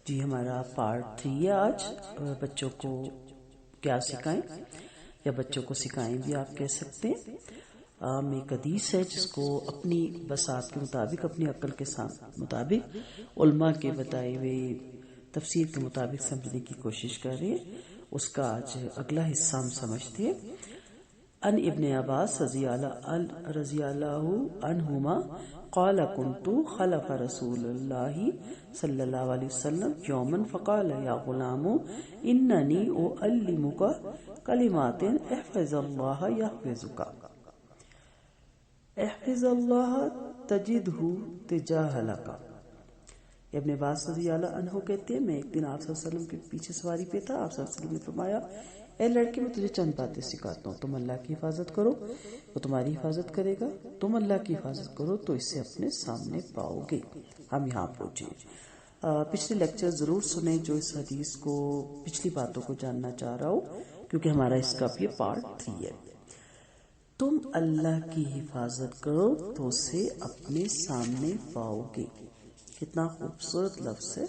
جی ہمارا پارٹ 3 ہے آج. بچوں کو کیا سکھائیں یا بچوں کو سکھائیں بھی آپ کہہ سکتے ہیں. ایک حدیث ہے جس کو اپنی بساط کے مطابق، اپنی عقل کے مطابق، علماء کے بتائے ہوئے تفسیر کے مطابق سمجھنے کی کوشش کر رہے ہیں. اس کا آج اگلا حصہ ہم سمجھتے ہیں. ان ابن عباس رضی اللہ عنہما قال كنت خلف رسول اللہ صلی اللہ علیہ وسلم یوما فقال یا غلام اننی اعلمک کلمات احفظ اللہ یحفظک احفظ اللہ تجدہ تجاہلک. ابن عباس رضی اللہ عنہ کہتے ہیں میں ایک دن آپ صلی اللہ علیہ وسلم کے پیچھے سواری پہ تھا. آپ صلی اللہ علیہ وسلم نے فرمایا اے لڑکے میں تجھے چند باتیں سکھاتا ہوں، تم اللہ کی حفاظت کرو وہ تمہاری حفاظت کرے گا، تم اللہ کی حفاظت کرو تو اسے اپنے سامنے پاؤ گے. ہم یہاں پہنچے. پچھلے لیکچر ضرور سنیں جو اس حدیث کو، پچھلی باتوں کو جاننا چاہ رہا ہو، کیونکہ ہمارا اس کا بھی پارٹ 3 ہے. تم اللہ کی حفاظت کرو تو اسے اپنے سامنے پاؤ گے. کتنا خوبصورت لفظ ہے.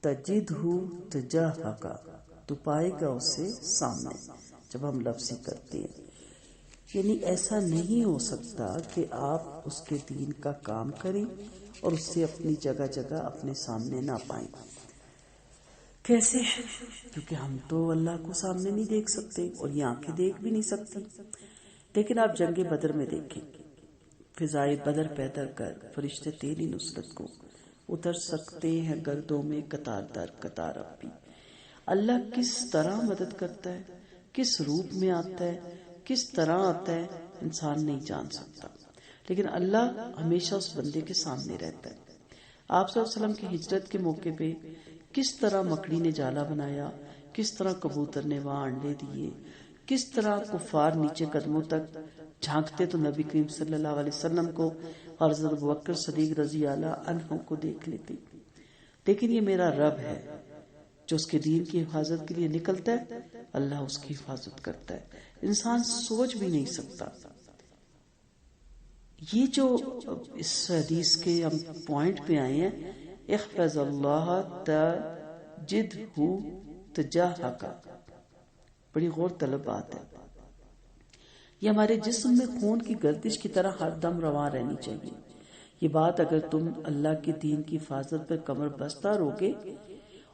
تجدہ تجاہک، تو پائے گا اسے سامنے. جب ہم لفظی کرتے ہیں یعنی ایسا نہیں ہو سکتا کہ آپ اس کے دین کا کام کریں اور اسے اپنی جگہ جگہ اپنے سامنے نہ پائیں. کیسے؟ کیونکہ ہم تو اللہ کو سامنے نہیں دیکھ سکتے اور یہ آنکھیں دیکھ بھی نہیں سکتی. لیکن آپ جنگ بدر میں دیکھیں، فضائے بدر پیدا کر فرشتے تیری نصرت کو اتر سکتے ہیں گردوں میں قطار در قطار. اب بھی اللہ کس طرح مدد کرتا ہے، کس روپ میں آتا ہے، کس طرح آتا ہے، انسان نہیں جان سکتا. لیکن اللہ ہمیشہ اس بندے کے سامنے رہتا ہے. آپ صلی اللہ علیہ وسلم کی ہجرت کے موقع پہ کس طرح مکڑی نے جالا بنایا، کس طرح کبوتر نے وہاں انڈے دیے، کس طرح کفار نیچے قدموں تک جھانکتے تو نبی کریم صلی اللہ علیہ وسلم کو اور حضرت ابوبکر صدیق رضی اللہ عنہ کو دیکھ لیتے. لیکن یہ میرا رب ہے جو اس کے دین کی حفاظت کے لیے نکلتا ہے، اللہ اس کی حفاظت کرتا ہے. انسان سوچ بھی نہیں سکتا. یہ جو اس حدیث کے ہم پوائنٹ پہ آئے ہیں، احفظ اللہ تجدہ تجاہک، بڑی غور طلب بات ہے. یہ ہمارے جسم میں خون کی گردش کی طرح ہر دم رواں رہنی چاہیے. یہ بات اگر تم اللہ کے دین کی حفاظت پر کمر بستہ رہوگے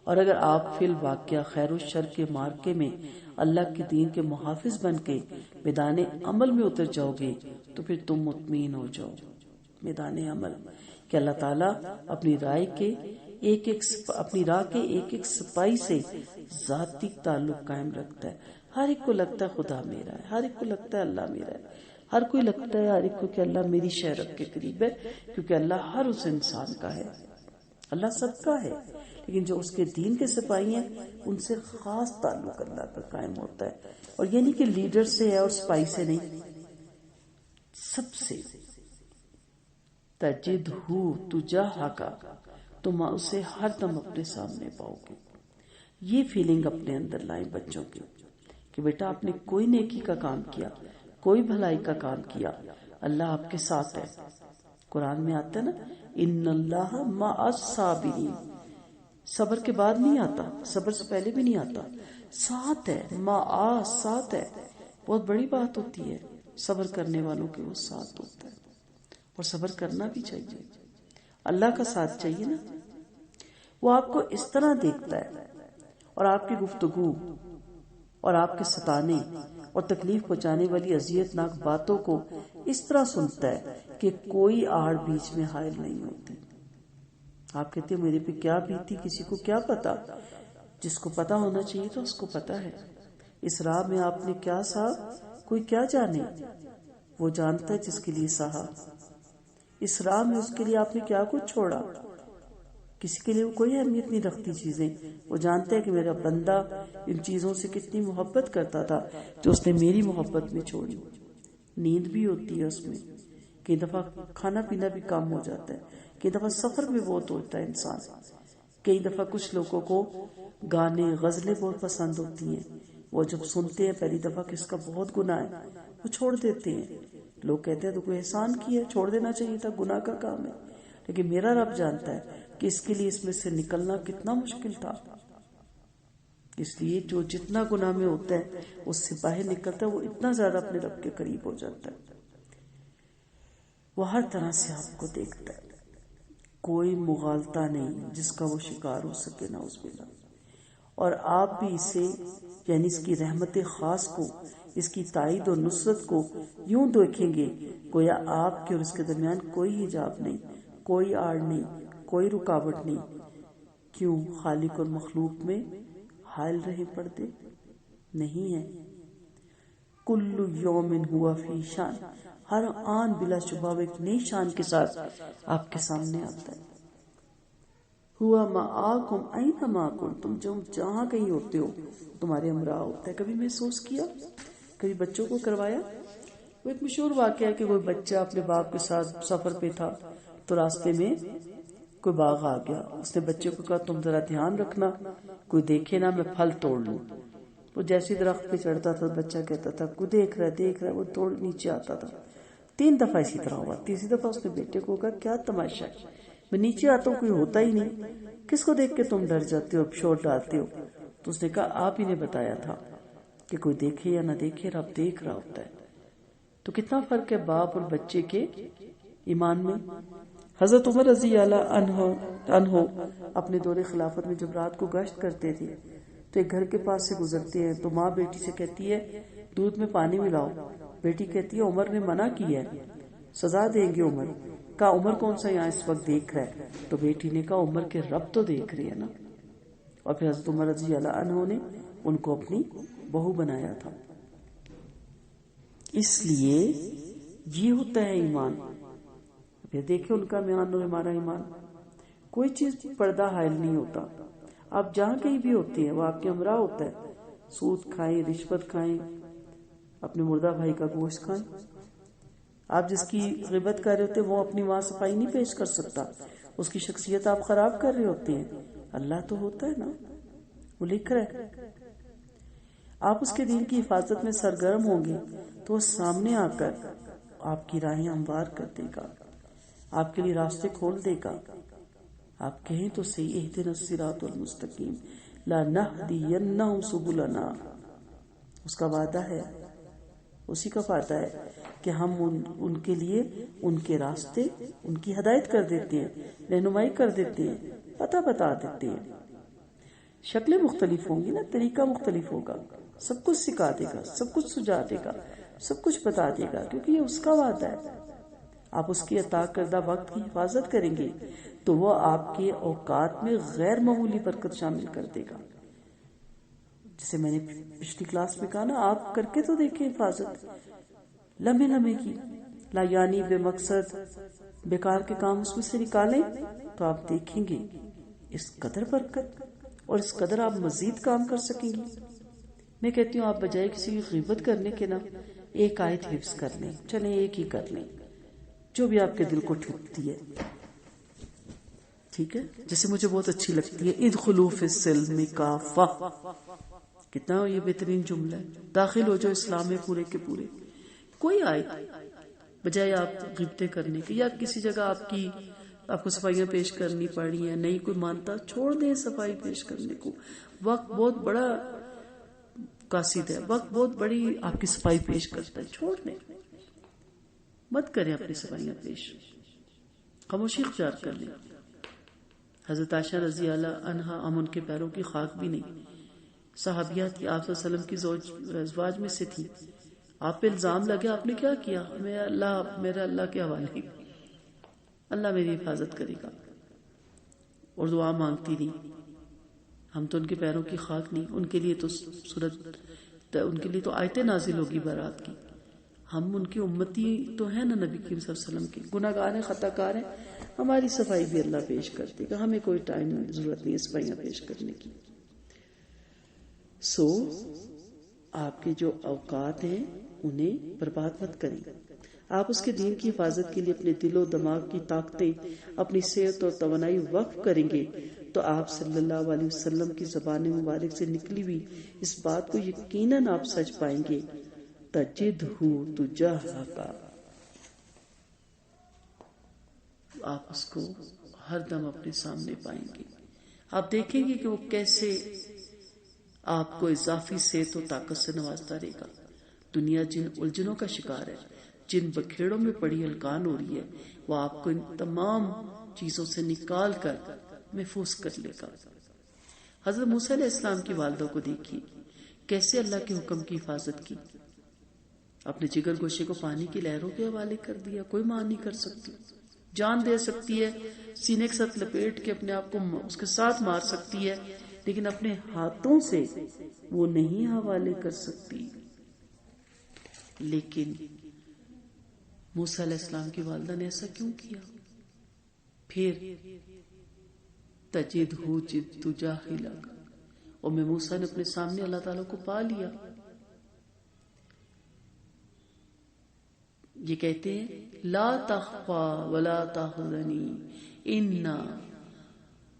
اور اگر آپ فی الواقعہ خیر و شر کے مارکے میں اللہ کے دین کے محافظ بن کے میدان عمل میں اتر جاؤ گے تو پھر تم مطمئن ہو جاؤ. میدان عمل کہ اللہ تعالیٰ اپنی راہ کے ایک ایک سپاہی سے ذاتی تعلق قائم رکھتا ہے. ہر ایک کو لگتا ہے خدا میرا ہے، ہر ایک کو لگتا ہے اللہ میرا ہے، ہر کوئی لگتا ہے ہر ایک کو کہ اللہ میری شہرت کے قریب ہے، کیونکہ اللہ ہر اس انسان کا ہے، اللہ سب کا ہے. لیکن جو اس کے دین کے سپاہی ہیں ان سے خاص تعلق اللہ کا قائم ہوتا ہے. اور یہ نہیں کہ لیڈر سے ہے اور سپاہی سے نہیں، سب سے. تجدہ تجاہک، تم اسے ہر دم اپنے سامنے پاؤ گے. یہ فیلنگ اپنے اندر لائیں بچوں کی کہ بیٹا آپ نے کوئی نیکی کا کام کیا، کوئی بھلائی کا کام کیا، اللہ آپ کے ساتھ ہے. قرآن میں آتا ہے نا ان اللہ مع الصابرین. صبر کے بعد نہیں آتا، صبر سے پہلے بھی نہیں آتا، ساتھ ہے. مع ساتھ ہے، بہت بڑی بات ہوتی ہے. صبر کرنے والوں کے وہ ساتھ ہوتا ہے اور صبر کرنا بھی چاہیے. اللہ کا ساتھ چاہیے نا. وہ آپ کو اس طرح دیکھتا ہے اور آپ کی گفتگو اور آپ کے ستانے اور تکلیف پہنچانے والی اذیت ناک باتوں کو اس طرح سنتا ہے کہ کوئی آڑ بیچ میں حائل نہیں ہوتی. آپ کہتے ہیں میرے پہ کیا بیتی کسی کو کیا پتا. جس کو پتا ہونا چاہیے تو اس کو پتا ہے. اس راہ میں آپ نے کیا سہا کوئی کیا جانے، وہ جانتا ہے جس کے لیے سہا. اس راہ میں اس کے لیے آپ نے کیا کچھ چھوڑا، کسی کے لیے وہ کوئی اہمیت نہیں رکھتی چیزیں. وہ جانتے ہیں کہ میرا بندہ ان چیزوں سے کتنی محبت کرتا تھا جو اس نے میری محبت میں چھوڑی. نیند بھی ہوتی ہے اس میں، کئی دفعہ کھانا پینا بھی کام ہو جاتا ہے، کئی دفعہ سفر میں بہت ہوتا ہے انسان. کئی دفعہ کچھ لوگوں کو گانے غزلیں بہت پسند ہوتی ہیں، وہ جب سنتے ہیں پہلی دفعہ کہ اس کا بہت گناہ ہے وہ چھوڑ دیتے ہیں. لوگ کہتے ہیں تو کوئی احسان کیا، چھوڑ دینا چاہیے تھا، گناہ کا کام ہے. لیکن میرا رب جانتا ہے کہ اس کے لیے اس میں سے نکلنا کتنا مشکل تھا. اس لیے جو جتنا گناہ میں ہوتا ہے اس سے باہر نکلتا ہے وہ اتنا زیادہ اپنے رب کے قریب ہو جاتا ہے. وہ ہر طرح سے آپ کو دیکھتا ہے, کوئی مغالطہ نہیں جس کا وہ شکار ہو سکے نعوذ باللہ. اور آپ بھی اسے یعنی اس کی رحمت خاص کو, اس کی تائید اور نصرت کو یوں دیکھیں گے گویا آپ کے اور اس کے درمیان کوئی حجاب نہیں, کوئی آڑ نہیں, کوئی رکاوٹ نہیں. کیوں؟ خالق اور مخلوق میں حائل رہے پردے نہیں ہے. کل یوم ہوا فی شان, ہر آن بلا شبہ ایک نئی شان کے ساتھ آپ کے سامنے آتا ہے. ہوا معاکم اینما کنتم, تم جہاں کہیں ہوتے ہو تمہارے ہمراہ ہوتا ہے. کبھی محسوس کیا, کبھی بچوں کو کروایا؟ وہ ایک مشہور واقعہ ہے کہ کوئی بچہ اپنے باپ کے ساتھ سفر پہ تھا تو راستے میں کوئی باغ آ گیا. اس نے بچے کو کہا تم ذرا دھیان رکھنا, کوئی دیکھے نہ میں پھل توڑ لوں. وہ جیسے درخت پہ چڑھتا تھا بچہ کہتا تھا کوئی دیکھ رہا ہے, وہ توڑ نیچے آتا تھا. 3 دفعہ اسی طرح ہوا. تیسری دفعہ اس نے بیٹے کو کہا کیا تماشا ہے, میں نیچے آتا ہوں کوئی ہوتا ہی نہیں, کس کو دیکھ کے تم ڈر جاتے ہو, شور ڈالتے ہو؟ تو اس نے کہا آپ ہی نے بتایا تھا کہ کوئی دیکھے یا نہ دیکھے رب دیکھ رہا ہوتا ہے. تو کتنا فرق ہے باپ اور بچے کے ایمان میں. حضرت عمر رضی اللہ عنہ اپنے دور خلافت میں جب رات کو گشت کرتے تھے تو ایک گھر کے پاس سے گزرتے ہیں تو ماں بیٹی سے کہتی ہے دودھ میں پانی ملاؤ. بیٹی کہتی ہے عمر نے منع کیا ہے, سزا دیں گے عمر. کہا عمر کون سا یہاں اس وقت دیکھ رہا ہے؟ تو بیٹی نے کہا عمر کے رب تو دیکھ رہی ہے نا. اور پھر حضرت عمر رضی اللہ عنہ نے ان کو اپنی بہو بنایا تھا. اس لیے یہ ہوتا ہے ایمان. پھر دیکھیں ان کا ایمان اور ہمارا ایمان, کوئی چیز پردہ حائل نہیں ہوتا. آپ جہاں کہیں بھی ہوتے ہیں وہ آپ کے ہمراہ ہوتا ہے. سود کھائیں, رشوت کھائیں, اپنے مردہ بھائی کا گوشت کھائیں. آپ جس کی غیبت کر رہے ہوتے ہیں وہ اپنی وہاں صفائی نہیں پیش کر سکتا, اس کی شخصیت آپ خراب کر رہے ہوتے ہیں. اللہ تو ہوتا ہے نا, وہ لکھ رہا ہے. آپ اس کے دین کی حفاظت میں سرگرم ہوں گے تو وہ سامنے آ کر آپ کی راہیں ہموار کر دے گا, آپ کے لیے راستے کھول دے گا. آپ کہیں تو صحیح اہدنا الصراط المستقیم لنہدینہم سبلنا, اس کا وعدہ ہے, اسی کا وعدہ ہے کہ ہم ان کے لیے ان کے راستے, ان کی ہدایت کر دیتے ہیں, رہنمائی کر دیتے ہیں, پتہ بتا دیتے ہیں. شکلیں مختلف ہوں گی نا, طریقہ مختلف ہوگا, سب کچھ سکھا دے گا, سب کچھ سجا دے گا, سب کچھ بتا دے گا, کیونکہ یہ اس کا وعدہ ہے. آپ اس کی عطا کردہ وقت کی حفاظت کریں گے تو وہ آپ کے اوقات میں غیر معمولی برکت شامل کر دے گا. جسے میں نے پچھلی کلاس میں کہا نا, آپ کر کے تو دیکھیں حفاظت لمحے لمحے کی, لا یعنی بے مقصد بیکار کے کام اس میں سے نکالیں تو آپ دیکھیں گے اس قدر برکت, اور اس قدر آپ مزید کام کر سکیں گے. میں کہتی ہوں آپ بجائے کسی کی غیبت کرنے کے نا ایک آیت حفظ کر لیں, چلیں ایک ہی کر لیں جو بھی آپ کے دل کو ٹھکتی ہے, ٹھیک ہے. جیسے مجھے بہت اچھی لگتی ہے ادخلوا فی السلم کافہ, کتنا یہ بہترین جملہ ہے, داخل ہو جاؤ اسلام میں پورے کے پورے. کوئی آیت بجائے آپ غیبتیں کرنے کے, یا کسی جگہ آپ کو صفائیاں پیش کرنی پڑی ہیں, نہیں کوئی مانتا, چھوڑ دیں صفائی پیش کرنے کو. وقت بہت بڑا قاصد ہے, وقت بہت بڑی آپ کی صفائی پیش کرتا ہے, چھوڑ دیں, مت کریں اپنی صفائیاں پیش, خاموشی اختیار کر لیں. حضرت عائشہ رضی اللہ عنہا ہم ان کے پیروں کی خاک بھی نہیں, صحابیات کی آپ صلی اللہ علیہ وسلم کی ازواج میں سے تھی. آپ پہ الزام لگے, آپ نے کیا کیا؟ میرا اللہ کے حوالے, اللہ میری حفاظت کرے گا, اور دعا مانگتی نہیں. ہم تو ان کے پیروں کی خاک نہیں, ان کے لیے تو ان کے لیے تو آیتیں نازل ہوگی برات کی. ہم ان کی امتی تو ہیں نا نبی کریم صلی اللہ علیہ وسلم کی, گناہ گار ہیں, خطا کار ہیں, ہماری صفائی بھی اللہ پیش کر دے گا, ہمیں کوئی ضرورت نہیں ہے صفائیاں پیش کرنے کی. آپ کے جو اوقات ہیں انہیں برباد مت کریں. آپ اس کے دین کی حفاظت کے لیے اپنے دل و دماغ کی طاقتیں, اپنی صحت اور توانائی وقف کریں گے تو آپ صلی اللہ علیہ وسلم کی زبان مبارک سے نکلی ہوئی اس بات کو یقیناً آپ سچ پائیں گے, تجدہ تجاہک, آپ اس کو ہر دم اپنے سامنے پائیں گے. آپ دیکھیں گے کہ وہ کیسے آپ کو اضافی صحت و طاقت سے نوازتا رہے گا. دنیا جن الجھنوں کا شکار ہے، جن بکھیڑوں میں پڑی ہلکان ہو رہی ہے، وہ آپ کو ان تمام چیزوں سے نکال کر محفوظ کر لے گا. حضرت موسیٰ علیہ السلام کی والدہ کو دیکھیے کیسے اللہ کے حکم کی حفاظت کی. اپنے جگر گوشے کو پانی کی لہروں کے حوالے کر دیا. کوئی ماں نہیں کر سکتی. جان دے سکتی ہے، سینے کے ساتھ لپیٹ کے اپنے آپ کو اس کے ساتھ مار سکتی ہے، لیکن اپنے ہاتھوں سے وہ نہیں حوالے کر سکتی. لیکن موسیٰ علیہ السلام کی والدہ نے ایسا کیوں کیا؟ پھر تجدہ جد جاہلک، اور میں موسیٰ نے اپنے سامنے اللہ تعالیٰ کو پا لیا. یہ کہتے ہیں لا تخفا ولا تحزنی انا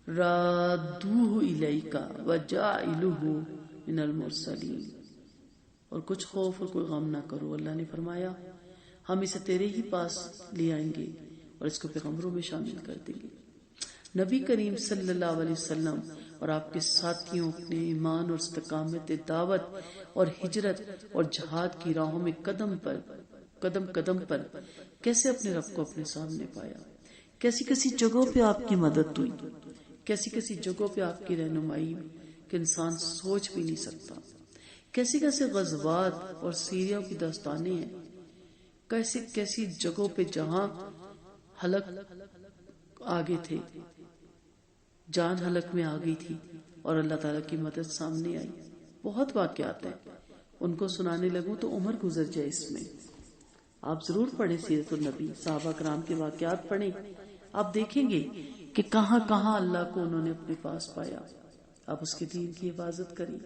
رادوہ الیک وجاعلوہ من المرسلین. اور کچھ خوف اور کوئی غم نہ کرو، اللہ نے فرمایا ہم اسے تیرے ہی پاس لے آئیں گے اور اس کو پیغمبروں میں شامل کر دیں گے. نبی کریم صلی اللہ علیہ وسلم اور آپ کے ساتھیوں اپنے ایمان اور استقامت دعوت اور ہجرت اور جہاد کی راہوں میں قدم قدم پر کیسے اپنے رب کو اپنے سامنے پایا. کیسی کیسی جگہوں پہ آپ کی مدد ہوئی، کیسی کیسی جگہوں پہ آپ کی رہنمائی کہ انسان سوچ بھی نہیں سکتا. کیسی کیسے غزوات اور سیریوں کی داستانیں ہیں. کیسی جگہوں پہ جہاں حلق آگے تھے، جان حلق میں آ گئی تھی اور اللہ تعالیٰ کی مدد سامنے آئی. بہت واقعات ہیں، ان کو سنانے لگوں تو عمر گزر جائے. اس میں آپ ضرور پڑھیں سیرت النبی، صحابہ کرام کے واقعات پڑھیں. آپ دیکھیں گے کہ کہاں کہاں اللہ کو انہوں نے اپنے پاس پایا. آپ اس کے دین کی حفاظت کریں،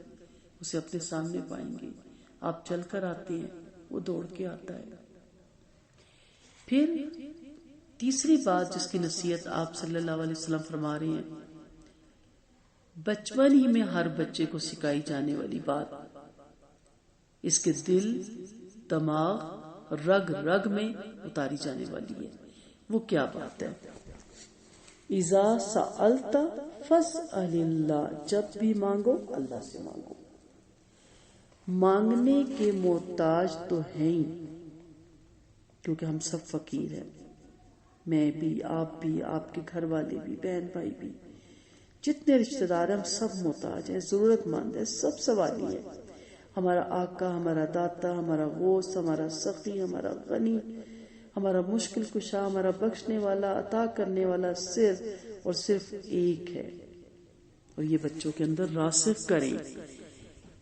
اسے اپنے سامنے پائیں گے. آپ چل کر آتے ہیں، وہ دوڑ کے آتا ہے. پھر تیسری بات جس کی نصیحت آپ صلی اللہ علیہ وسلم فرما رہے ہیں، بچپن ہی میں ہر بچے کو سکھائی جانے والی بات، اس کے دل، دماغ، رگ رگ میں اتاری جانے والی ہے. وہ کیا بات ہے؟ اذا سألت فاسأل اللہ، جب بھی مانگو اللہ سے مانگو. مانگنے کے محتاج تو ہیں ہی، کیونکہ ہم سب فقیر ہیں. میں بھی، آپ بھی، آپ کے گھر والے بھی، بہن بھائی بھی، جتنے رشتہ دار ہیں ہم سب محتاج ہیں، ضرورت مند ہیں، سب سوالی ہے. ہمارا آقا، ہمارا داتا، ہمارا غوث، ہمارا سخی، ہمارا غنی، ہمارا مشکل کشا، ہمارا بخشنے والا، عطا کرنے والا صرف اور صرف ایک ہے. اور یہ بچوں کے اندر راسخ کریں.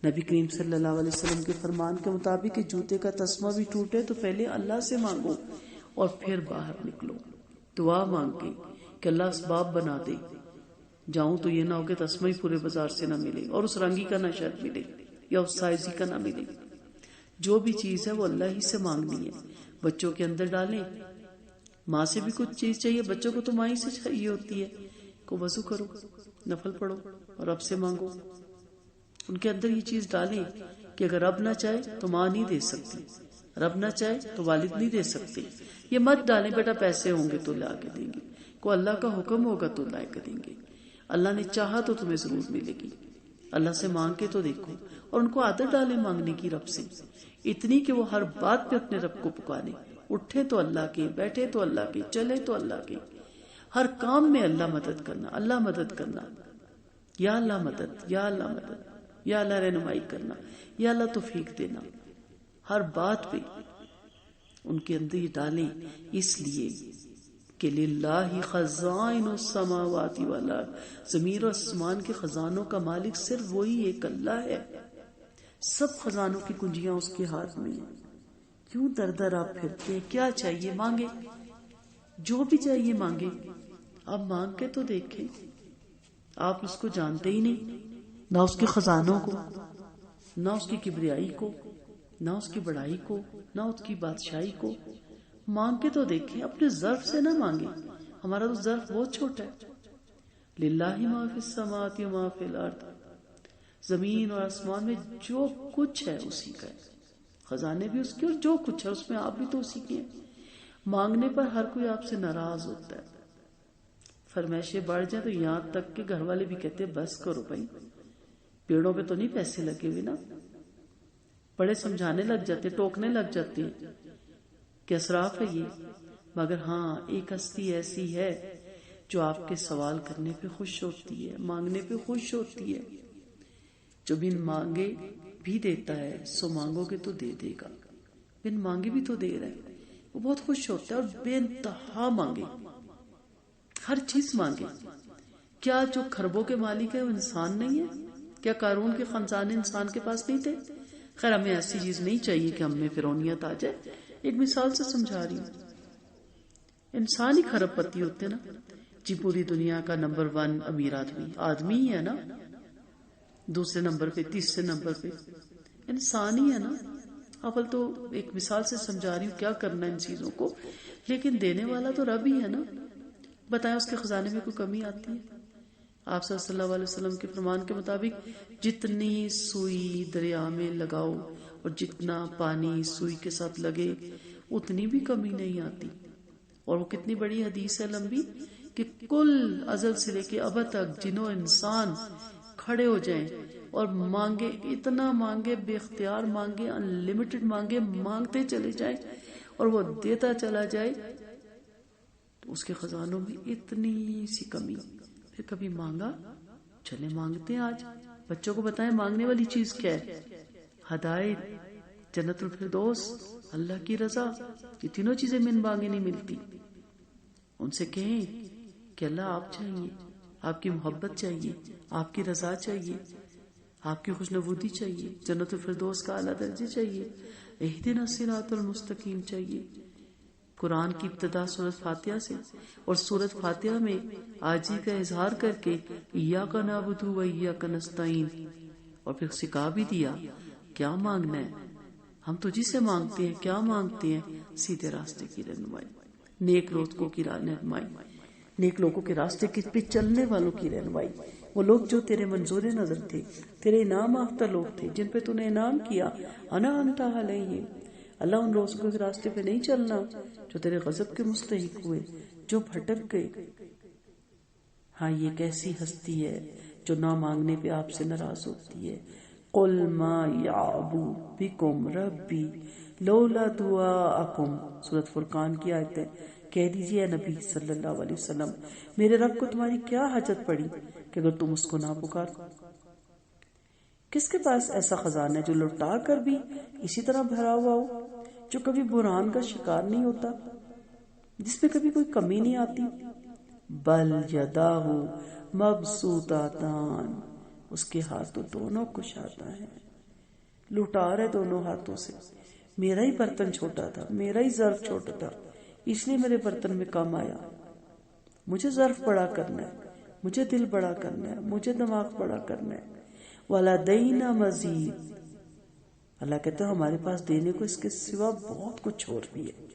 نبی کریم صلی اللہ علیہ وسلم کے فرمان کے مطابق کہ جوتے کا تسمہ بھی ٹوٹے تو پہلے اللہ سے مانگو اور پھر باہر نکلو. دعا مانگے کہ اللہ اسباب بنا دے. جاؤں تو یہ نہ ہو کہ تسمہ ہی پورے بازار سے نہ ملے اور اس رنگی کا نہ شرٹ ملے یا اس سائزی کا نہ ملے. جو بھی چیز ہے وہ اللہ ہی سے مانگنی ہے. بچوں کے اندر ڈالیں. ماں سے بھی کچھ چیز چاہیے، بچوں کو تو ماں ہی سے چاہیے ہوتی ہے. کو وضو کرو، نفل پڑھو اور رب سے مانگو. ان کے اندر یہ چیز ڈالیں کہ اگر رب نہ چاہے تو ماں نہیں دے سکتی، رب نہ چاہے تو والد نہیں دے سکتے. یہ مت ڈالیں بیٹا پیسے ہوں گے تو لا کے دیں گے، کو اللہ کا حکم ہوگا تو لا کے دیں گے، اللہ نے چاہا تو تمہیں ضرور ملے گی. اللہ سے مانگ کے تو دیکھو. اور ان کو عادت ڈالیں مانگنے کی رب سے، اتنی کہ وہ ہر بات پہ اپنے رب کو پکاریں. اٹھے تو اللہ کے، بیٹھے تو اللہ کے، چلے تو اللہ کے. ہر کام میں اللہ مدد کرنا، اللہ مدد کرنا. یا اللہ مدد، یا اللہ مدد، یا اللہ رہنمائی کرنا، یا اللہ توفیق دینا. ہر بات پہ ان کے اندر یہ ڈالیں، اس لیے کہ للہ خزائن السماوات والارض، زمین اور آسمان کے خزانوں کا مالک صرف وہی ایک اللہ ہے. سب خزانوں کی کنجیاں اس کے ہاتھ میں ہیں. کیوں در در آپ پھرتے ہیں؟ کیا چاہیے مانگے، جو بھی چاہیے مانگے. آپ مانگ کے تو دیکھیں. آپ اس کو جانتے ہی نہیں، نہ اس کے خزانوں کو، نہ اس کی کبریائی کو، نہ اس کی بڑائی کو، نہ اس کی بادشاہی کو. مانگ کے تو دیکھیں. اپنے ظرف سے نہ مانگے، ہمارا تو ظرف بہت چھوٹا ہے. للہ ما فی السماوات و ما فی الارض، زمین اور آسمان میں جو کچھ ہے اسی کا ہے. خزانے بھی اس کے اور جو کچھ ہے اس میں آپ بھی تو اسی کے ہیں. مانگنے پر ہر کوئی آپ سے ناراض ہوتا ہے. فرمائشیں بڑھ جائیں تو یہاں تک کہ گھر والے بھی کہتے ہیں بس کرو بھائی، پیڑوں پہ تو نہیں پیسے لگے ہوئے نا. بڑے سمجھانے لگ جاتے، ٹوکنے لگ جاتے ہیں کہ اسراف ہے یہ. مگر ہاں ایک ہستی ایسی ہے جو آپ کے سوال کرنے پہ خوش ہوتی ہے، مانگنے پہ خوش ہوتی ہے. جو بن مانگے بھی دیتا ہے، سو مانگو گے تو دے دے گا. بن مانگے بھی تو دے رہا ہے، وہ بہت خوش ہوتا ہے. اور بے انتہا مانگے، ہر چیز مانگے. کیا جو خربوں کے مالک ہے وہ انسان نہیں ہے؟ کیا قارون کے خزانے انسان کے پاس نہیں تھے؟ خیر ہمیں ایسی چیز نہیں چاہیے کہ ہم میں فرعونیت آ جائے. ایک مثال سے سمجھا رہی ہوں. انسان ہی خرب پتی ہوتے نا جی. پوری دنیا کا نمبر 1 امیر آدمی ہی ہے نا، دوسرے نمبر پہ، تیسرے نمبر پہ انسان ہی ہے نا. اول تو ایک مثال سے سمجھا رہی ہوں کیا کرنا ان چیزوں کو، لیکن دینے والا تو رب ہی ہے نا. بتائیں اس کے خزانے میں کوئی کمی آتی ہے؟ آپ صلی اللہ علیہ وسلم کے فرمان کے مطابق جتنی سوئی دریا میں لگاؤ اور جتنا پانی سوئی کے ساتھ لگے اتنی بھی کمی نہیں آتی. اور وہ کتنی بڑی حدیث ہے، لمبی، کہ کل ازل سے لے کے اب تک جنوں انسان کھڑے ہو جائیں اور مانگے، اتنا مانگے، بے اختیار مانگے، ان لمیٹڈ مانگے، مانگتے چلے جائیں اور وہ دیتا چلا جائے، تو اس کے خزانوں میں اتنی سی کمی. پھر کبھی مانگا؟ چلے مانگتے ہیں. آج بچوں کو بتائیں مانگنے والی چیز کیا ہے. ہدایت، جنت الفردوس، اللہ کی رضا، یہ تینوں چیزیں من مانگے نہیں ملتی. ان سے کہیں کہ اللہ آپ چاہیے، آپ کی محبت چاہیے، آپ کی رضا چاہیے، آپ کی خوشنودی چاہیے، جنت الفردوس کا اعلیٰ درجے چاہیے، اہدنا الصراط المستقیم چاہیے. قرآن کی ابتدا سورۃ فاتحہ سے، اور سورۃ فاتحہ میں عاجزی کا اظہار کر کے ایاک نعبد و ایاک نستعین، اور پھر سکھا بھی دیا کیا مانگنا ہے. ہم تجھی سے مانگتے ہیں. کیا مانگتے ہیں؟ سیدھے راستے کی رہنمائی، نیک لوگوں کی رہنمائی، نیک لوگوں کے راستے پہ چلنے والوں کی رہنمائی. وہ لوگ جو تیرے منظور نظر تھے، تیرے انعام یافتہ لوگ تھے، جن پہ تو نے انعام کیا. انعمت علیہم، اللہ ان لوگوں کے راستے پہ نہیں چلنا جو تیرے غضب کے مستحق ہوئے، جو بھٹک گئے. ہاں یہ کیسی ہستی ہے جو نہ مانگنے پہ آپ سے ناراض ہوتی ہے. قل ما یعبو بکم ربی لولا دعاءکم، سورۃ فرقان کی آیت ہے. کہہ دیجئے نبی صلی اللہ علیہ وسلم، میرے رب کو تمہاری کیا حاجت پڑی کہ اگر تم اس کو نہ پکار. کس کے پاس ایسا خزانہ ہے جو لوٹا کر بھی اسی طرح بھرا ہوا ہو، جو کبھی بحران کا شکار نہیں ہوتا، جس میں کبھی کوئی کمی نہیں آتی. بل یداہ مبسوطتان، اس کے ہاتھ تو دونوں کشادہ ہیں، لوٹا رہے دونوں ہاتھوں سے. میرا ہی برتن چھوٹا تھا، میرا ہی ظرف چھوٹا تھا، اس لیے میرے برتن میں کم آیا. مجھے ظرف بڑا کرنا ہے، مجھے دل بڑا کرنا ہے، مجھے دماغ بڑا کرنا ہے. وَلَدَيْنَا مَزِيدٌ، اللہ کہتا ہے ہمارے پاس دینے کو اس کے سوا بہت کچھ اور بھی ہے.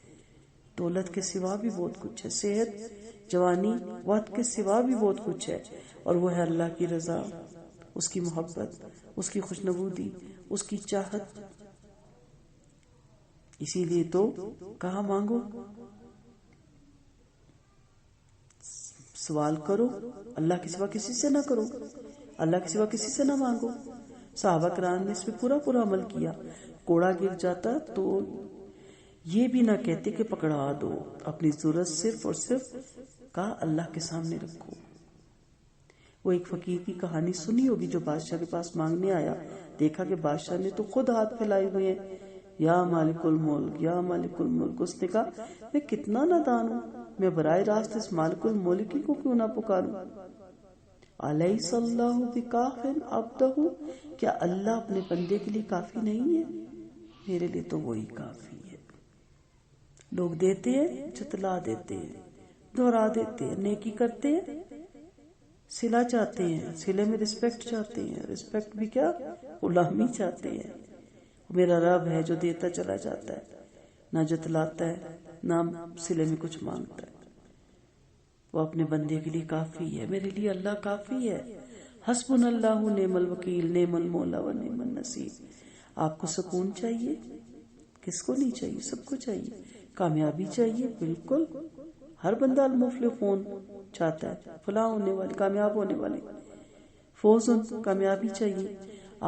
دولت کے سوا بھی بہت کچھ ہے، صحت، جوانی، وقت کے سوا بھی بہت کچھ ہے. اور وہ ہے اللہ کی رضا، اس کی محبت، اس کی خوشنودی، اس کی چاہت. اسی لیے تو کہاں مانگو، سوال کرو، اللہ کے سوا کسی سے نہ کرو، اللہ کے سوا کسی سے نہ مانگو. صحابہ کرام نے اس پہ پورا عمل کیا. کوڑا گر جاتا تو یہ بھی نہ کہتے کہ پکڑا دو، اپنی ضرورت صرف اور صرف کا اللہ کے سامنے رکھو. وہ ایک فقیر کی کہانی سنی ہوگی جو بادشاہ کے پاس مانگنے آیا. دیکھا کہ بادشاہ نے تو خود ہاتھ پھیلائے ہوئے ہیں، یا مالک الملک، یا مالک الملک. اس نے کہا میں کتنا نادان ہوں، میں براہ راست اس مالک الملک کو کیوں نہ پکاروں. الیس اللہ بکاف عبدہ، کیا اللہ اپنے بندے کے لیے کافی نہیں ہے؟ میرے لیے تو وہی کافی ہے. لوگ دیتے ہیں، جتلا دیتے ہیں، دہرا دیتے ہیں، نیکی کرتے ہیں، صلہ چاہتے ہیں، صلے میں رسپیکٹ چاہتے ہیں، رسپیکٹ بھی کیا، غلامی چاہتے ہیں. میرا رب ہے جو دیتا چلا جاتا ہے، نہ جتلاتا ہے، نہ صلے میں کچھ مانگتا ہے. وہ اپنے بندے کے لیے کافی ہے. میرے لیے اللہ کافی ہے. حسبنا اللہ نعم الوکیل، نعم المولا و نعم النصیر. آپ کو سکون چاہیے؟ کس کو نہیں چاہیے؟ سب کو چاہیے. کامیابی چاہیے؟ بالکل، ہر بندہ المفلحون. چاہتا ہے، فلاں ہونے والے، کامیاب ہونے والے، فوز کامیابی چاہیے،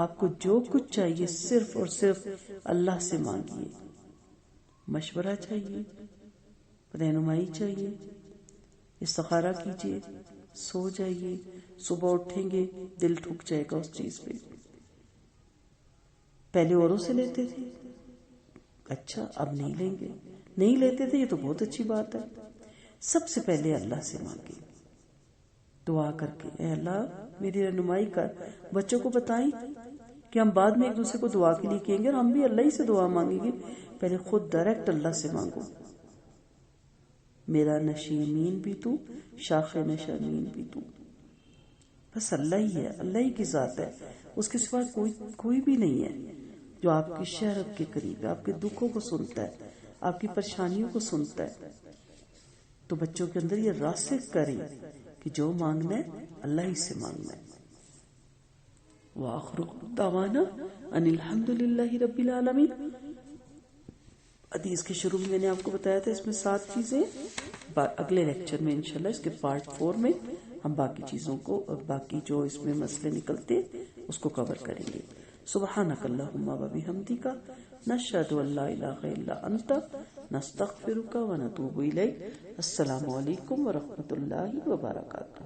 آپ کو جو کچھ چاہیے صرف اور صرف اللہ سے مانگیے. مشورہ چاہیے، رہنمائی چاہیے، استخارہ کیجیے، سو جائیے، صبح اٹھیں گے دل ٹھک جائے گا اس چیز پہ. پہلے اوروں سے لیتے تھے، اچھا اب نہیں لیں گے. نہیں لیتے تھے، یہ تو بہت اچھی بات ہے. سب سے پہلے اللہ سے مانگے، دعا کر کے، اے اللہ میری رہنمائی کر. بچوں کو بتائیں کہ ہم بعد میں ایک دوسرے کو دعا کے لیے کہیں گے اور ہم بھی اللہ ہی سے دعا مانگیں گے. پہلے خود ڈائریکٹ اللہ سے مانگو. میرا نشیمین بھی تو، شاخ نشیمین بھی تو. بس اللہ ہی ہے، اللہ ہی کی ذات ہے، اس کے سوا کوئی بھی نہیں ہے جو آپ کی شہرت کے قریب ہے، آپ کے دکھوں کو سنتا ہے، آپ کی پریشانیوں کو سنتا ہے. تو بچوں کے اندر یہ راسخ کریں کہ جو مانگنا ہے اللہ ہی سے مانگنا ہے. وآخر دعوانا ان الحمدللہ رب العالمین. حدیث کے شروع میں نے آپ کو بتایا تھا اس میں 7 چیزیں. اگلے لیکچر میں انشاءاللہ اس کے پارٹ 4 میں ہم باقی چیزوں کو اور باقی جو اس میں مسئلے نکلتے اس کو کور کریں گے. سبحانک اللہم و بحمدک نشہد ان لا الہ الا انت نستغفرک و نتوب الیک. السلام علیکم ورحمۃ اللہ وبرکاتہ.